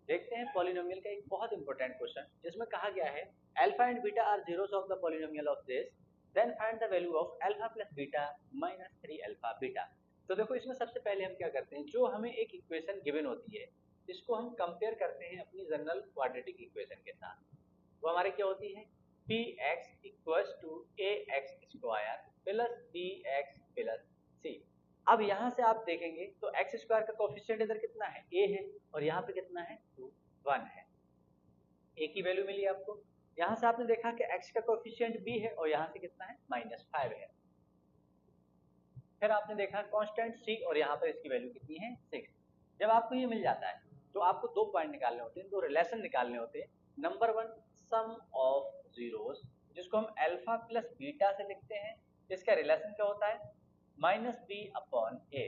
देखते हैं पॉलिनोमियल का एक बहुत इंपॉर्टेंट क्वेश्चन जिसमें कहा गया है alpha and beta are zeros of the polynomial of this, then find the value of alpha plus beta minus 3 alpha beta. तो देखो इसमें सबसे पहले हम क्या करते हैं, जो हमें एक इक्वेशन गिवन होती है इसको हम कंपेयर करते हैं अपनी जनरल क्वाड्रेटिक इक्वेशन के साथ। वो हमारे क्या होती है, p x equals to a x square plus b x plus c. अब यहाँ से आप देखेंगे तो एक्स स्क्वायर का कोफिशिएंट इधर कितना है, ए है, और यहाँ पे कितना है, 2 1 है। ए की वैल्यू मिली आपको। यहाँ से आपने देखा कि एक्स का कोफिशिएंट बी है और यहाँ से कितना है, -5 है। फिर आपने देखा कांस्टेंट सी और यहाँ पर इसकी वैल्यू कितनी है, 6। जब आपको ये मिल जाता है तो आपको दो पॉइंट निकालने होते हैं, दो रिलेशन निकालने होते हैं। Number one, sum of zeros, जिसको हम अल्फा प्लस बीटा से लिखते हैं। इसका रिलेशन क्या होता है, -b/a।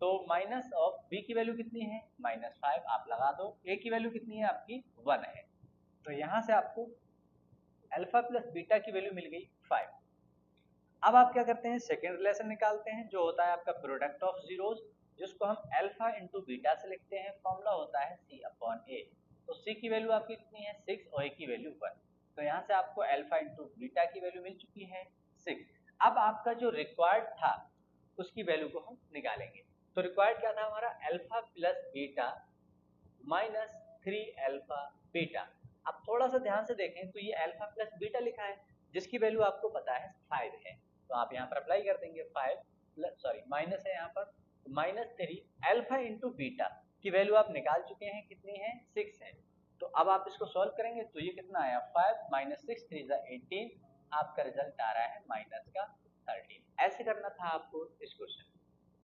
तो माइनस ऑफ बी की वैल्यू कितनी है, -5, आप लगा दो। ए की वैल्यू कितनी है आपकी, 1 है। तो यहाँ से आपको अल्फा प्लस बीटा की वैल्यू मिल गई 5। अब आप क्या करते हैं, सेकेंड रिलेशन निकालते हैं जो होता है आपका प्रोडक्ट ऑफ जीरोस, जिसको हम अल्फा इंटू बीटा से लिखते हैं। फॉर्मूला होता है c/a। तो c की वैल्यू आपकी कितनी है, 6, और a की वैल्यू 1। तो यहाँ से आपको अल्फा इंटू बीटा की वैल्यू मिल चुकी है 6। अब आपका जो रिक्वायर्ड था उसकी वैल्यू को हम निकालेंगे। तो रिक्वायर्ड क्या था हमारा, alpha plus beta minus 3 alpha beta. अब थोड़ा सा ध्यान से देखें तो ये अल्फा प्लस बीटा लिखा है जिसकी वैल्यू आपको पता है 5 है। तो आप यहाँ पर अप्लाई कर देंगे, 5 प्लस सॉरी माइनस है यहाँ पर, -3 अल्फा इंटू बीटा की वैल्यू आप निकाल चुके हैं, कितनी है, 6 है। तो अब आप इसको सॉल्व करेंगे तो ये कितना आया, 5 माइनस 6 3 18। आपका रिजल्ट आ रहा है माइनस का 13। ऐसे करना था आपको इस क्वेश्चन।